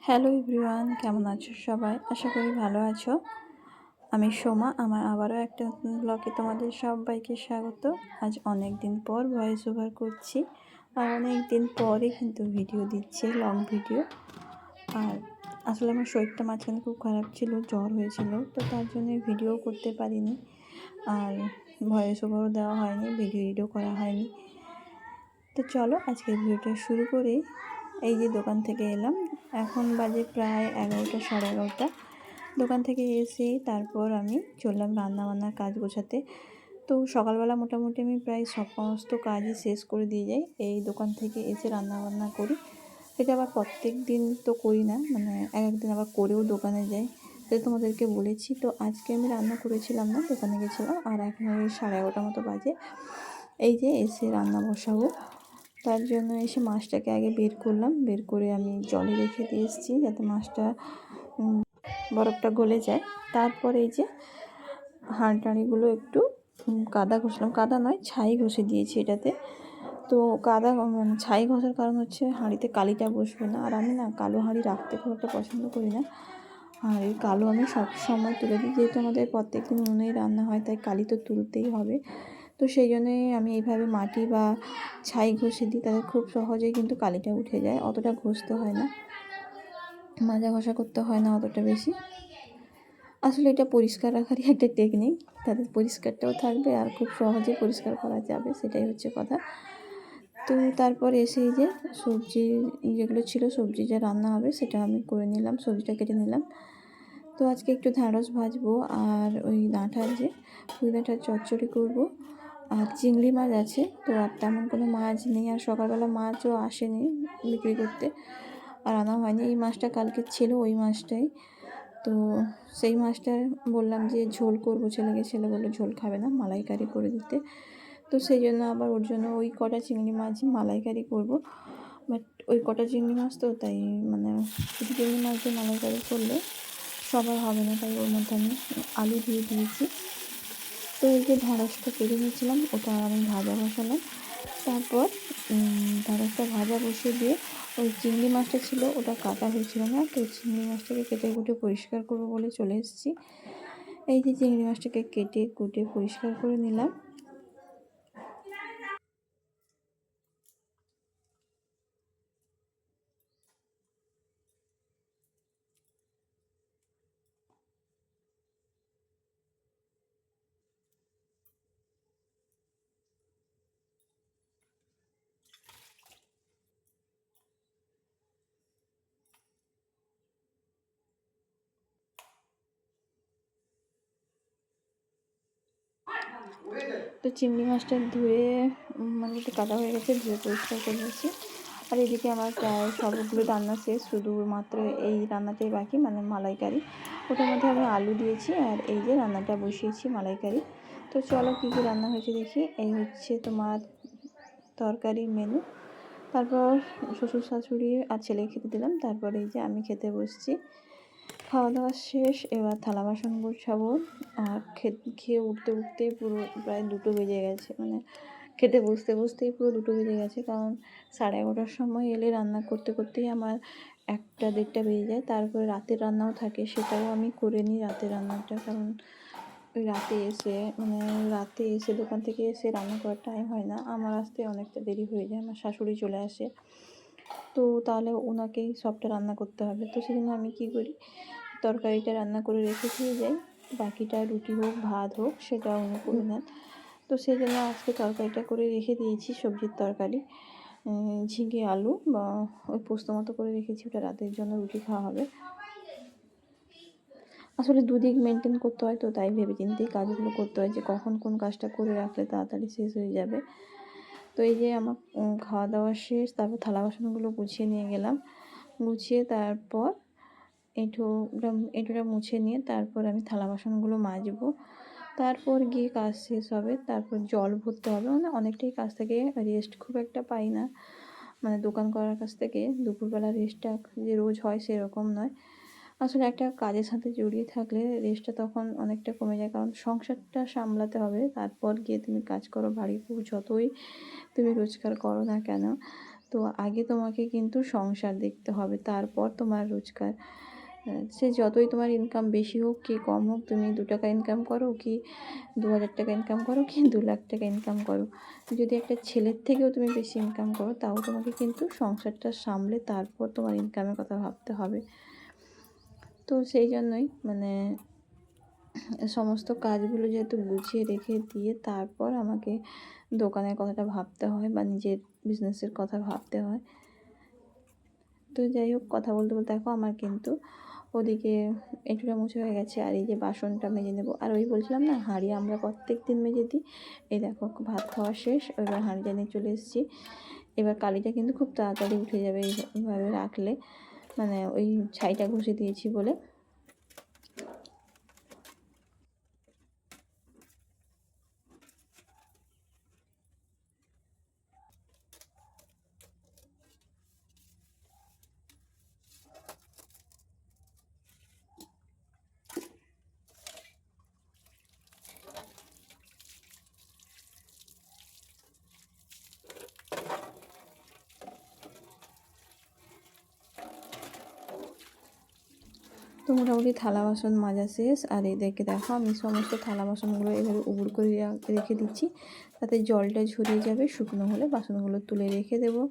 Hello everyone, কেমন আছো সবাই? আশা করি ভালো আছো। আমি সোমা, আমার আবারও একটা নতুন ব্লগে তোমাদের সবাইকে স্বাগত। আজ অনেক দিন পর ভয়েস ওভার করছি, আর অনেক দিন পরে কিন্তু ভিডিও দিচ্ছি, লং ভিডিও। আর আসলে আমার শরীরটা মাঝখানে খুব খারাপ ছিল, জ্বর হয়েছিল, তো তার জন্য ভিডিও করতে পারিনি, আর ভয়েস ওভারও দেওয়া হয়নি, ভিডিও করা হয়নি। তো চলো আজকের ভিডিওটা শুরু করি। এই যে দোকান থেকে এলাম, এখন বাজে প্রায় 11টা, সাড়ে 11টা। দোকান থেকে এসে তারপর আমি চললাম রান্নাবান্নার কাজ গোছাতে। তো সকালবেলা মোটামুটি আমি প্রায় সমস্ত কাজই শেষ করে দিয়ে যাই, এই দোকান থেকে এসে রান্নাবান্না করি। এটা আবার প্রত্যেক দিন তো করি না, মানে একদিন আবার করেও দোকানে যাই, সেটা তোমাদেরকে বলেছি। তো আজকে আমি রান্না করেছিলাম না, দোকানে গেছিলাম, আর এখন ওই 11:30 মতো বাজে। এই যে এসে রান্না বসাবো, তার জন্য এসে মাছটাকে আগে বের করলাম, বের করে আমি জলে রেখে দিয়ে এসেছি যাতে মাছটা বরফটা গলে যায়। তারপরে এই যে হাঁড়টাড়িগুলো একটু কাদা ঘষলাম, কাদা নয় ছাই ঘষে দিয়েছি এটাতে। তো কাদা মানে ছাই ঘষার কারণ হচ্ছে হাঁড়িতে কালিটা বসবে না, আর আমি না কালো হাঁড়ি রাখতে খুব একটা পছন্দ করি না। আর এই কালো আমি সব সময় তুলে দিই, যেহেতু আমাদের প্রত্যেকদিন উনুনেই রান্না হয়, তাই কালি তো তুলতেই হবে। তো সেই জন্যই আমি এইভাবে মাটি বা ছাই ঘষে দিই, তাদের খুব সহজেই কিন্তু কালিটা উঠে যায়, অতটা ঘষতে হয় না, মাজা ঘষা করতে হয় না অতটা বেশি। আসলে এটা পরিষ্কার রাখারই একটা টেকনিক, তাদের পরিষ্কারটাও থাকবে আর খুব সহজে পরিষ্কার করা যাবে, সেটাই হচ্ছে কথা। তো তারপর এসেই যে সবজি যেগুলো ছিল, সবজি যা রান্না হবে সেটা আমি করে নিলাম, সবজিটা কেটে নিলাম। তো আজকে একটু ঢ্যাঁড়স ভাজবো, আর ওই ডাঁটার যে পুঁই ডাঁটার চচ্চড়ি করবো, আর চিংড়ি মাছ আছে। তো আর তেমন কোনো মাছ নেই, আর সকালবেলা মাছও আসেনি বিক্রি করতে, আর আনা হয়নি। এই মাছটা কালকে ছিল, ওই মাছটাই। তো সেই মাছটা বললাম যে ঝোল করবো ছেলেকে, ছেলে বললো ঝোল খাবে না, মালাইকারি করে দিতে। তো সেই জন্য আবার ওর জন্য ওই কটা চিংড়ি মাছই মালাইকারি করবো। বাট ওই কটা চিংড়ি মাছ তো, তাই মানে শুধু চিংড়ি মাছ দিয়ে মালাইকারি করলে সবার হবে না, তাই ওর মধ্যে আমি আলু দিয়ে দিয়েছি। তো এই যে ঢ্যাঁড়সটা কেটে নিয়েছিলাম, ওটা আমি ভাজা বসালাম। তারপর ঢ্যাঁড়সটা ভাজা বসিয়ে দিয়ে ওই চিংড়ি মাছটা ছিল, ওটা কাটা হয়েছিল না, তো চিংড়ি মাছটাকে কেটে কুটে পরিষ্কার করবো বলে চলে এসেছি। এই যে চিংড়ি মাছটাকে কেটে কুটে পরিষ্কার করে নিলাম। তো চিংড়ি মাছটা ধুয়ে মানে একটু কাটা হয়ে গেছে, ধুয়ে পরিষ্কার করে নিয়েছি। আর এদিকে আমার প্রায় সবগুলো রান্না শেষ, শুধুমাত্র এই রান্নাটাই বাকি, মানে মালাইকারি। ওটার মধ্যে আমি আলু দিয়েছি, আর এই যে রান্নাটা বসিয়েছি মালাইকারি। তো চলো কী কী রান্না হয়েছে দেখি। এই হচ্ছে তোমার তরকারি মেনু। তারপর শ্বশুর শাশুড়ি আর ছেলে খেতে দিলাম, তারপর এই যে আমি খেতে বসছি। খাওয়া দাওয়া শেষ, এবার থালা বাসন গুছাবো। আর খেয়ে উঠতে উঠতেই পুরো প্রায় 2টো বেজে গেছে, মানে খেতে বসতে বসতেই পুরো 2টো বেজে গেছে, কারণ 11:30টার সময় এলে রান্না করতে করতেই আমার 1টা 1:30টা বেজে যায়। তারপরে রাতের রান্নাও থাকে, সেটাও আমি করে নিই রাতের রান্নাটা, কারণ ওই রাতে এসে দোকান থেকে এসে রান্না করার টাইম হয় না, আমার আসতে অনেকটা দেরি হয়ে যায়, আমার শাশুড়ি চলে আসে, তো তাহলে ওনাকেই সবটা রান্না করতে হবে। তো সেজন্য আমি কী করি, তরকারিটা রান্না করে রেখে দিয়ে যাই, বাকিটা রুটি হোক ভাত হোক সেটা উনি করে নেন। তো সেই জন্য আজকে তরকারিটা করে রেখে দিয়েছি, সবজির তরকারি, ঝিঙে আলু বা ওই পোস্ত মতো করে রেখেছি, ওটা রাতের জন্য রুটি খাওয়া হবে। আসলে দুদিক মেনটেন করতে হয়, তো তাই ভেবে চিন্তেই কাজগুলো করতে হয় যে কখন কোন কাজটা করে রাখলে তাড়াতাড়ি শেষ হয়ে যাবে। তো এই যে আমার খাওয়া দাওয়া শেষ, তারপর থালা বাসনগুলো গুছিয়ে নিয়ে গেলাম, গুছিয়ে তারপর এঁঠোটা মুছে নিয়ে তারপর আমি থালা বাসনগুলো মাজবো। তারপর গিয়ে কাজ শেষ হবে, তারপর জল ভরতে হবে, মানে অনেকটাই কাজ থেকে রেস্ট খুব একটা পাই না, মানে দোকান করার কাছ থেকে দুপুরবেলা রেস্টটা যে রোজ হয় সেরকম নয়। আসলে একটা কাজের সাথে জড়িয়ে থাকলে রেস্টটা তখন অনেকটা কমে যায়, কারণ সংসারটা সামলাতে হবে, তারপর গিয়ে তুমি কাজ করো, বাড়ির যতই তুমি রোজগার করো না কেন। তো আগে তোমাকে কিন্তু সংসার দেখতে হবে, তারপর তোমার রোজগার। সে যতই তোমার ইনকাম বেশি হোক কি কম হোক, তুমি 2 টাকা ইনকাম করো কি 2000 টাকা ইনকাম করো কি 2 লাখ টাকা ইনকাম করো, যদি একটা ছেলের থেকেও তুমি বেশি ইনকাম করো, তাও তোমাকে কিন্তু সংসারটা সামলে তারপর তোমার ইনকামের কথা ভাবতে হবে। তো সেই জন্যই মানে সমস্ত কাজগুলো যেহেতু গুছিয়ে রেখে দিয়ে তারপর আমাকে দোকানের কথাটা ভাবতে হয় বা নিজের বিজনেসের কথা ভাবতে হয়। তো যাই হোক, কথা বলতে বলতে দেখো আমার কিন্তু ওদিকে এঁঠোটা মুছে হয়ে গেছে, আর এই যে বাসনটা মেজে নেবো। আর ওই বলছিলাম না, হাঁড়ি আমরা প্রত্যেক দিন মেজে দিই। এই দেখো ভাত খাওয়া শেষ, এবার হাঁড়িটা নিয়ে চলে এসেছি। এবার কালিটা কিন্তু খুব তাড়াতাড়ি উঠে যাবে এইভাবে রাখলে, মানে ওই ছাইটা ঘষে দিয়েছি বলে। তো মোটামুটি থালা বাসন মাজা শেষ। আর এদেরকে দেখো আমি সমস্ত থালা বাসনগুলো এভাবে উবুড় করে রেখে দিচ্ছি, তাতে জলটা ঝরিয়ে যাবে, শুকনো হলে বাসনগুলো তুলে রেখে দেবো।